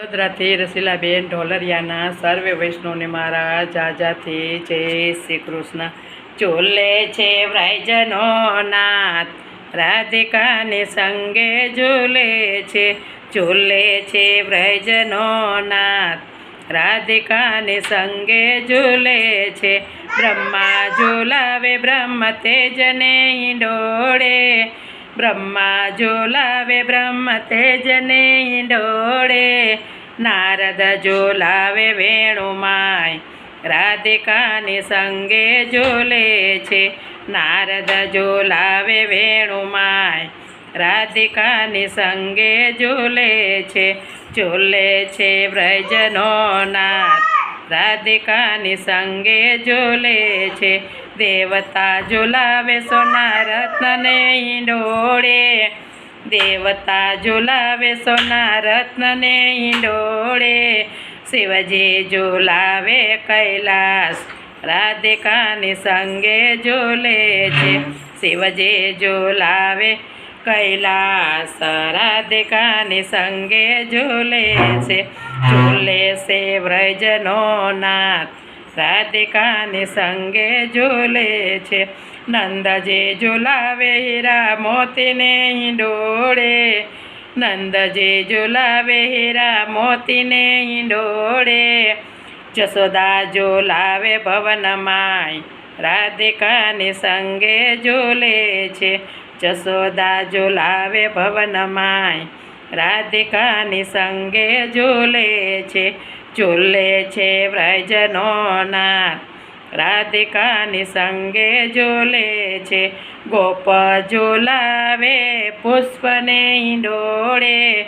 વડોદરાથી રસીલાબેન ઢોલરિયાના સર્વે વૈષ્ણવને મારા જાજાથી જય શ્રી કૃષ્ણ। ચોલે છે વ્રાજનો નાથ, રાધિકાને સંગે ઝૂલે છે। ચોલે છે વ્રજનો નાથ, રાધિકાને સંગે ઝૂલે છે। બ્રહ્મા ઝૂલાવે બ્રહ્મ તેજને હિંડોળે, બ્રહ્મા ઝૂલાવે બ્રહ્મ તેજને હિંડોળે। નારદ ઝૂલાવે વેણુમાય, રાધિકાની સંગે ઝૂલે છે। નારદ ઝૂલાવે વેણુમાય, રાધિકાની સંગે ઝૂલે છે। ઝૂલે છે વ્રજનો નાથ, રાધિકાની સંગે ઝૂલે છે। દેવતા ઝૂલાવે સોના રત્નને હિંડોળે, દેવતા ઝૂલાવે સોના રત્નને હિંડોળે। શિવજી ઝૂલાવે કૈલાસ, રાધિકાની સંગે ઝૂલે છે। શિવજી ઝૂલાવે કૈલાસ, રાધિકાની સંગે ઝૂલે છે। ઝૂલે છે વ્રજનો નાથ, રાધિકાની સંગે ઝૂલે છે। નંદજી ઝૂલાવે હીરા મોતીને હિંડોળે, નંદજી ઝૂલાવે હીરા મોતીને હિંડોળે। જશોદા ઝૂલાવે ભવનમાય, રાધિકાની સંગે ઝૂલે છે। જશોદા ઝૂલાવે ભવનમાય, રાધિકાની સંગે ઝૂલે છે। ઝૂલે છે વ્રજનો નાથ, રાધિકાની સંગે ઝૂલે છે। ગોપ ઝૂલાવે પુષ્પને હિંડોળે,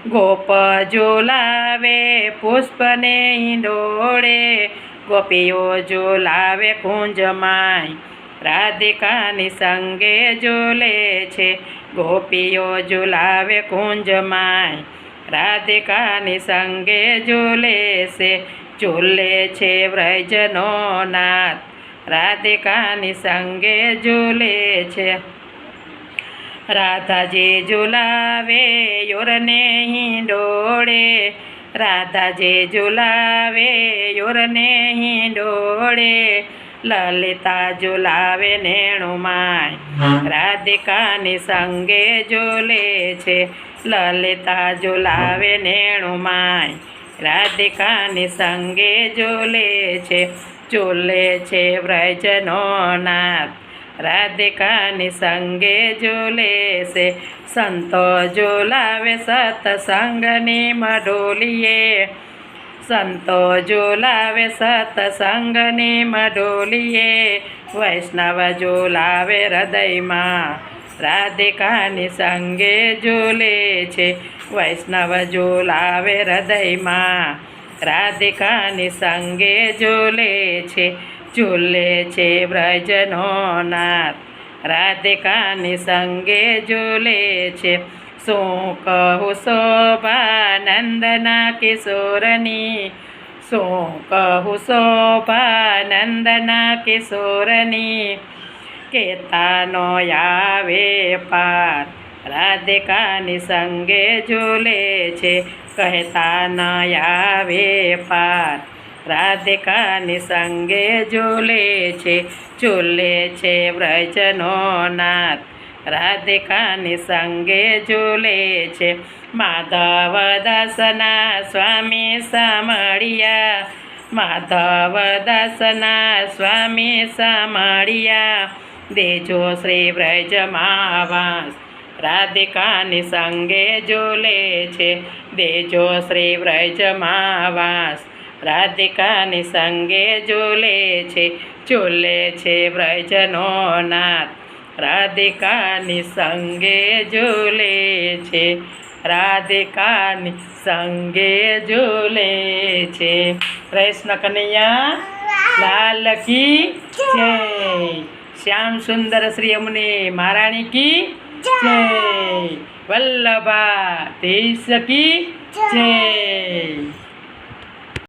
ગોપ ઝૂલાવે પુષ્પને હિંડોળે। ગોપીઓ ઝૂલાવે કુંજમાય, રાધિકાની સંગે ઝૂલે છે। ગોપીઓ ઝૂલાવે કુંજમાય, રાધિકાની સંગે ઝૂલે છે। ઝૂલે છે વ્રજનો નાથ, રાધિકાની સંગે ઝૂલે છે। રાધાજી ઝૂલાવે યોરને હિંડોળે, રાધાજી ઝૂલાવે યોરને હિંડોળે। લલિતા ઝૂલાવે નેણુમાય, રાધિકાની સંગે ઝૂલે છે। લલિતા ઝૂલાવે નેણુમાય, રાધિકાની સંગે ઝૂલે છે। ઝૂલે છે વ્રજનો નાથ, રાધિકાની સંગે ઝૂલે છે। સંતો ઝૂલાવે સત્સંગની મઢોલીએ, સંતો ઝૂલાવે સત્સંગની મઢોલીએ। વૈષ્ણવ ઝૂલાવે હૃદયમાં, રાધિકાની સંગે ઝૂલે છે। વૈષ્ણવ ઝૂલાવે હૃદયમાં, રાધિકાની સંગે ઝૂલે છે। ઝૂલે છે વ્રજનો નાથ, રાધિકાની સંગે ઝૂલે છે। શું કહું શોભાનંદના કિશોરની, શું કહું શોભાનંદના કિશોરની। કેતાનો આવે પાર, રાધિકાની સંગે ઝૂલે છે। કહેતા ન આવે પાર, રાધિકાની સંગે ઝૂલે છે। ઝૂલે છે વ્રજનો નાથ, રાધિકાની સંગે ઝૂલે છે। માધવ દાસના સ્વામી સામળિયા, માધવ દાસના સ્વામી સામળિયા। દેજો શ્રી વ્રજમાં વાસ, રાધિકાની સંગે ઝૂલે છે। દેજો શ્રી વ્રજમાં વાસ, રાધિકાની સંગે ઝૂલે છે। ઝૂલે છે વ્રજનો નાથ, રાધિકાની સંગે ઝૂલે છે। રાધિકાની સંગે ઝૂલે છે। કૃષ્ણ કનૈયા લાલ કી જય। શ્યામ સુંદર શ્રી યમુને મહારાણી કી જય। વલ્લભાધીશ કી જય।